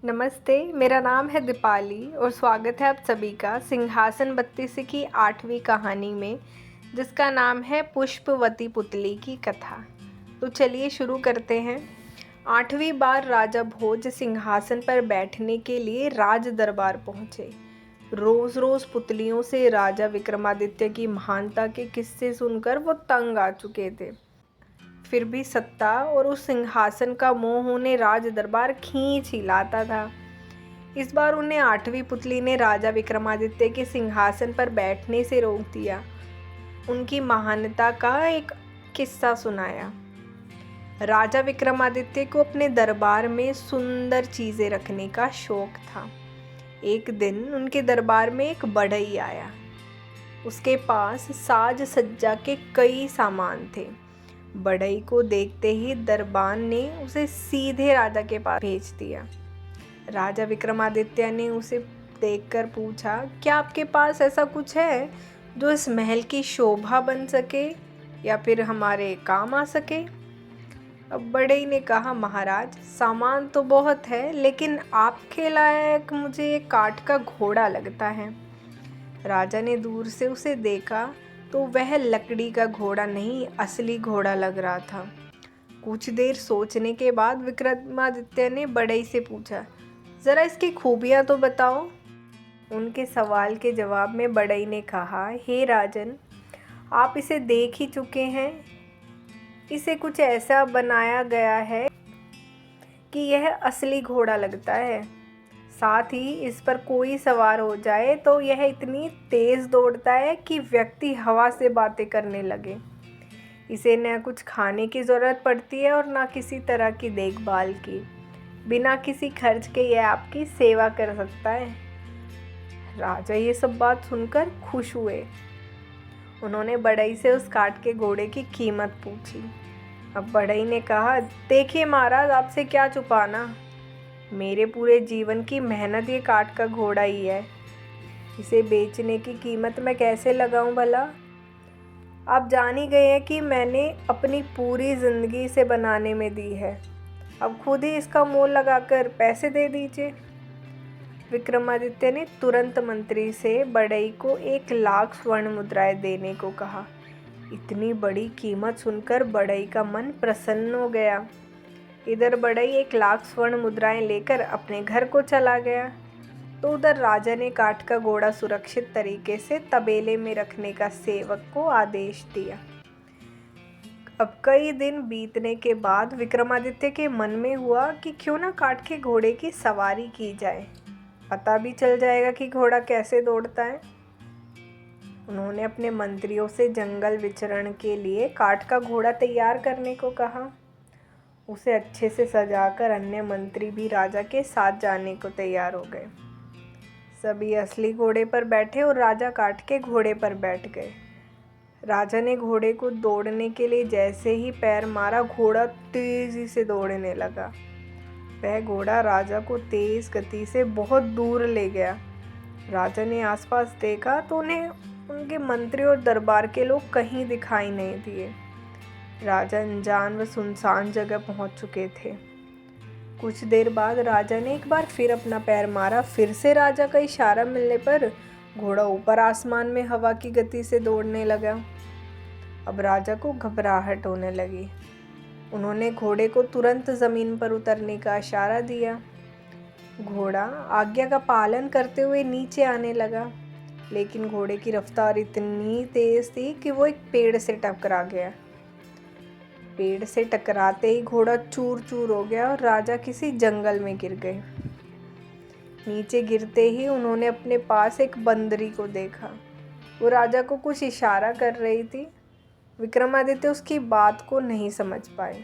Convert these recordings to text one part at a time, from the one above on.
नमस्ते, मेरा नाम है दीपाली और स्वागत है आप सभी का सिंहासन बत्तीसी की 8वीं कहानी में, जिसका नाम है पुष्पवती पुतली की कथा। तो चलिए शुरू करते हैं। 8वीं बार राजा भोज सिंहासन पर बैठने के लिए राज दरबार पहुँचे। रोज़ रोज़ पुतलियों से राजा विक्रमादित्य की महानता के किस्से सुनकर वो तंग आ चुके थे। फिर भी सत्ता और उस सिंहासन का मोह उन्हें राज दरबार खींच ही लाता था। इस बार उन्हें 8वीं पुतली ने राजा विक्रमादित्य के सिंहासन पर बैठने से रोक दिया। उनकी महानता का एक किस्सा सुनाया। राजा विक्रमादित्य को अपने दरबार में सुंदर चीज़ें रखने का शौक था। एक दिन उनके दरबार में एक बढ़ई आया। उसके पास साज सज्जा के कई सामान थे। बढ़ई को देखते ही दरबान ने उसे सीधे राजा के पास भेज दिया। राजा विक्रमादित्य ने उसे देखकर पूछा, क्या आपके पास ऐसा कुछ है जो इस महल की शोभा बन सके या फिर हमारे काम आ सके? अब बढ़ई ने कहा, महाराज, सामान तो बहुत है, लेकिन आपके लायक मुझे एक काठ का घोड़ा लगता है। राजा ने दूर से उसे देखा तो वह लकड़ी का घोड़ा नहीं, असली घोड़ा लग रहा था। कुछ देर सोचने के बाद विक्रमादित्य ने बढ़ई से पूछा, ज़रा इसकी खूबियाँ तो बताओ। उनके सवाल के जवाब में बढ़ई ने कहा, हे राजन, आप इसे देख ही चुके हैं। इसे कुछ ऐसा बनाया गया है कि यह असली घोड़ा लगता है। साथ ही इस पर कोई सवार हो जाए तो यह इतनी तेज़ दौड़ता है कि व्यक्ति हवा से बातें करने लगे। इसे न कुछ खाने की ज़रूरत पड़ती है और न किसी तरह की देखभाल की। बिना किसी खर्च के यह आपकी सेवा कर सकता है। राजा ये सब बात सुनकर खुश हुए। उन्होंने बढ़ई से उस काठ के घोड़े की कीमत पूछी। अब बढ़ई ने कहा, देखिए महाराज, आपसे क्या छुपाना, मेरे पूरे जीवन की मेहनत ये काठ का घोड़ा ही है। इसे बेचने की कीमत मैं कैसे लगाऊं भला? आप जान ही गए हैं कि मैंने अपनी पूरी ज़िंदगी इसे बनाने में दी है। अब खुद ही इसका मोल लगाकर पैसे दे दीजिए। विक्रमादित्य ने तुरंत मंत्री से बढ़ई को 1,00,000 स्वर्ण मुद्राएं देने को कहा। इतनी बड़ी कीमत सुनकर बढ़ई का मन प्रसन्न हो गया। इधर बढ़ई 1,00,000 स्वर्ण मुद्राएं लेकर अपने घर को चला गया, तो उधर राजा ने काठ का घोड़ा सुरक्षित तरीके से तबेले में रखने का सेवक को आदेश दिया। अब कई दिन बीतने के बाद विक्रमादित्य के मन में हुआ कि क्यों ना काठ के घोड़े की सवारी की जाए, पता भी चल जाएगा कि घोड़ा कैसे दौड़ता है। उन्होंने अपने मंत्रियों से जंगल विचरण के लिए काठ का घोड़ा तैयार करने को कहा। उसे अच्छे से सजाकर अन्य मंत्री भी राजा के साथ जाने को तैयार हो गए। सभी असली घोड़े पर बैठे और राजा काठ के घोड़े पर बैठ गए। राजा ने घोड़े को दौड़ने के लिए जैसे ही पैर मारा, घोड़ा तेजी से दौड़ने लगा। वह घोड़ा राजा को तेज गति से बहुत दूर ले गया। राजा ने आसपास देखा तो उन्हें उनके मंत्री और दरबार के लोग कहीं दिखाई नहीं दिए। राजा अनजान व सुनसान जगह पहुंच चुके थे। कुछ देर बाद राजा ने एक बार फिर अपना पैर मारा। फिर से राजा का इशारा मिलने पर घोड़ा ऊपर आसमान में हवा की गति से दौड़ने लगा। अब राजा को घबराहट होने लगी। उन्होंने घोड़े को तुरंत ज़मीन पर उतरने का इशारा दिया। घोड़ा आज्ञा का पालन करते हुए नीचे आने लगा, लेकिन घोड़े की रफ्तार इतनी तेज़ थी कि वो एक पेड़ से टकरा गया। पेड़ से टकराते ही घोड़ा चूर चूर हो गया और राजा किसी जंगल में गिर गए। नीचे गिरते ही उन्होंने अपने पास एक बंदरी को देखा। वो राजा को कुछ इशारा कर रही थी। विक्रमादित्य उसकी बात को नहीं समझ पाए।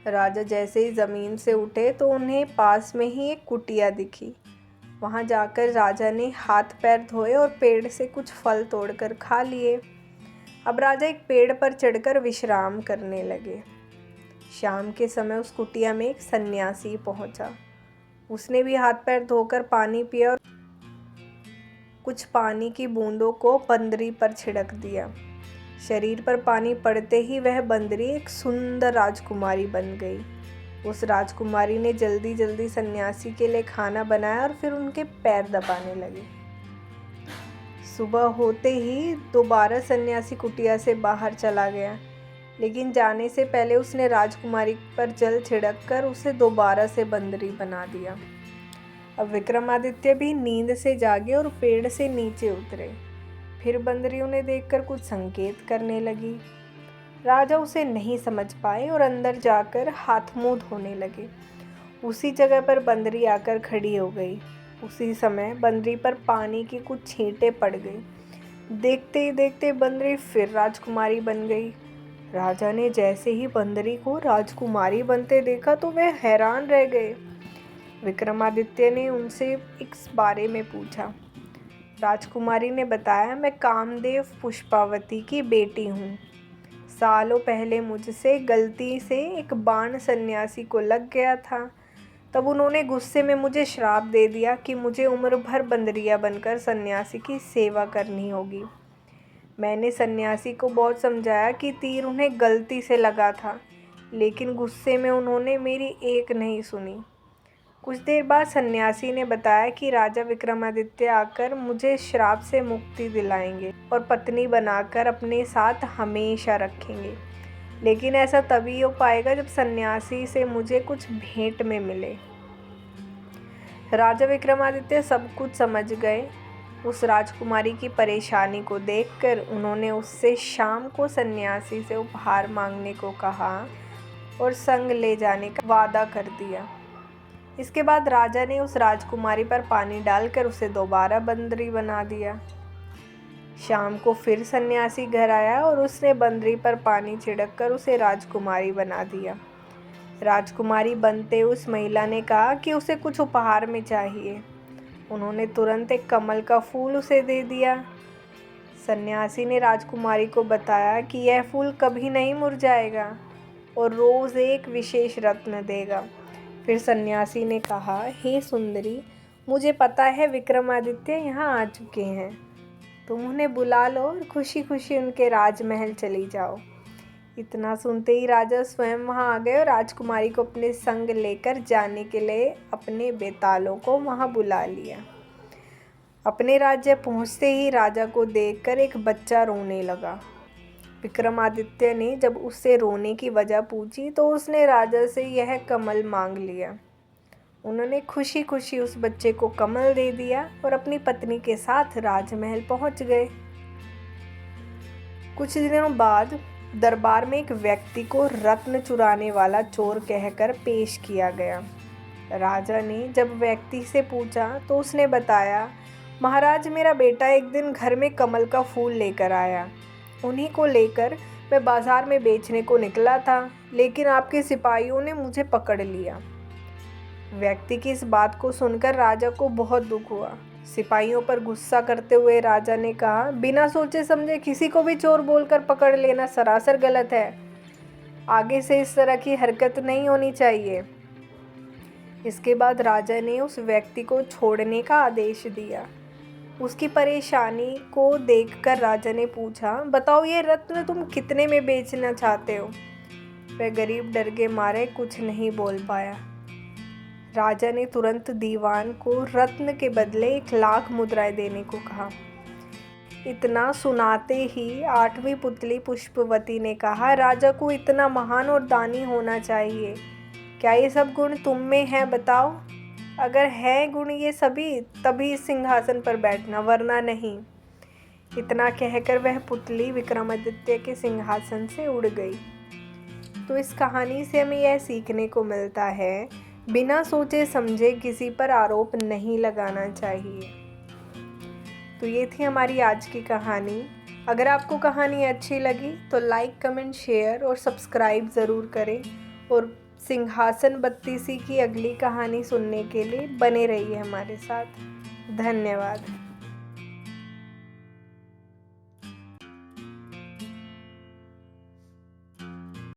राजा जैसे ही ज़मीन से उठे तो उन्हें पास में ही एक कुटिया दिखी। वहाँ जाकर राजा ने हाथ पैर धोए और पेड़ से कुछ फल तोड़कर खा लिए। अब राजा एक पेड़ पर चढ़कर विश्राम करने लगे। शाम के समय उस कुटिया में एक सन्यासी पहुंचा। उसने भी हाथ पैर धोकर पानी पिया और कुछ पानी की बूंदों को बंदरी पर छिड़क दिया। शरीर पर पानी पड़ते ही वह बंदरी एक सुंदर राजकुमारी बन गई। उस राजकुमारी ने जल्दी जल्दी सन्यासी के लिए खाना बनाया और फिर उनके पैर दबाने लगी। सुबह होते ही दोबारा सन्यासी कुटिया से बाहर चला गया, लेकिन जाने से पहले उसने राजकुमारी पर जल छिड़ककर उसे दोबारा से बंदरी बना दिया। अब विक्रमादित्य भी नींद से जागे और पेड़ से नीचे उतरे। फिर बंदरी उन्हें देखकर कुछ संकेत करने लगी। राजा उसे नहीं समझ पाए और अंदर जाकर हाथ मुंह धोने लगे। उसी जगह पर बंदरी आकर खड़ी हो गई। उसी समय बंदरी पर पानी की कुछ छींटे पड़ गई। देखते ही देखते बंदरी फिर राजकुमारी बन गई। राजा ने जैसे ही बंदरी को राजकुमारी बनते देखा तो वे हैरान रह गए। विक्रमादित्य ने उनसे इस बारे में पूछा। राजकुमारी ने बताया, मैं कामदेव पुष्पावती की बेटी हूँ। सालों पहले मुझसे गलती से एक बाण सन्यासी को लग गया था। तब उन्होंने गुस्से में मुझे श्राप दे दिया कि मुझे उम्र भर बंदरिया बनकर सन्यासी की सेवा करनी होगी। मैंने सन्यासी को बहुत समझाया कि तीर उन्हें गलती से लगा था, लेकिन गुस्से में उन्होंने मेरी एक नहीं सुनी। कुछ देर बाद सन्यासी ने बताया कि राजा विक्रमादित्य आकर मुझे श्राप से मुक्ति दिलाएंगे और पत्नी बनाकर अपने साथ हमेशा रखेंगे, लेकिन ऐसा तभी हो पाएगा जब सन्यासी से मुझे कुछ भेंट में मिले। राजा विक्रमादित्य सब कुछ समझ गए। उस राजकुमारी की परेशानी को देखकर उन्होंने उससे शाम को सन्यासी से उपहार मांगने को कहा और संग ले जाने का वादा कर दिया। इसके बाद राजा ने उस राजकुमारी पर पानी डालकर उसे दोबारा बंदरी बना दिया। शाम को फिर सन्यासी घर आया और उसने बंदरी पर पानी छिड़ककर उसे राजकुमारी बना दिया। राजकुमारी बनते उस महिला ने कहा कि उसे कुछ उपहार में चाहिए। उन्होंने तुरंत एक कमल का फूल उसे दे दिया। सन्यासी ने राजकुमारी को बताया कि यह फूल कभी नहीं मुरझाएगा और रोज़ एक विशेष रत्न देगा। फिर सन्यासी ने कहा, हे सुंदरी, मुझे पता है विक्रमादित्य यहाँ आ चुके हैं। तुम उन्हें बुला लो और खुशी खुशी उनके राजमहल चली जाओ। इतना सुनते ही राजा स्वयं वहाँ आ गए और राजकुमारी को अपने संग लेकर जाने के लिए अपने बेतालों को वहाँ बुला लिया। अपने राज्य पहुँचते ही राजा को देखकर एक बच्चा रोने लगा। विक्रमादित्य ने जब उससे रोने की वजह पूछी तो उसने राजा से यह कमल मांग लिया। उन्होंने खुशी खुशी उस बच्चे को कमल दे दिया और अपनी पत्नी के साथ राजमहल पहुंच गए। कुछ दिनों बाद दरबार में एक व्यक्ति को रत्न चुराने वाला चोर कहकर पेश किया गया। राजा ने जब व्यक्ति से पूछा तो उसने बताया, महाराज, मेरा बेटा एक दिन घर में कमल का फूल लेकर आया। उन्हीं को लेकर मैं बाजार में बेचने को निकला था, लेकिन आपके सिपाहियों ने मुझे पकड़ लिया। व्यक्ति की इस बात को सुनकर राजा को बहुत दुख हुआ। सिपाहियों पर गुस्सा करते हुए राजा ने कहा, बिना सोचे समझे किसी को भी चोर बोलकर पकड़ लेना सरासर गलत है। आगे से इस तरह की हरकत नहीं होनी चाहिए। इसके बाद राजा ने उस व्यक्ति को छोड़ने का आदेश दिया। उसकी परेशानी को देखकर राजा ने पूछा, बताओ ये रत्न तुम कितने में बेचना चाहते हो? वह गरीब डर के मारे कुछ नहीं बोल पाया। राजा ने तुरंत दीवान को रत्न के बदले 1,00,000 मुद्राएं देने को कहा। इतना सुनाते ही 8वीं पुतली पुष्पवती ने कहा, राजा को इतना महान और दानी होना चाहिए। क्या ये सब गुण तुम में है? बताओ, अगर है गुण ये सभी, तभी इस सिंहासन पर बैठना, वरना नहीं। इतना कहकर वह पुतली विक्रमादित्य के सिंहासन से उड़ गई। तो इस कहानी से हमें यह सीखने को मिलता है, बिना सोचे समझे किसी पर आरोप नहीं लगाना चाहिए। तो ये थी हमारी आज की कहानी। अगर आपको कहानी अच्छी लगी तो लाइक, कमेंट, शेयर और सब्सक्राइब ज़रूर करें और सिंहासन बत्तीसी की अगली कहानी सुनने के लिए बने रहिए हमारे साथ। धन्यवाद।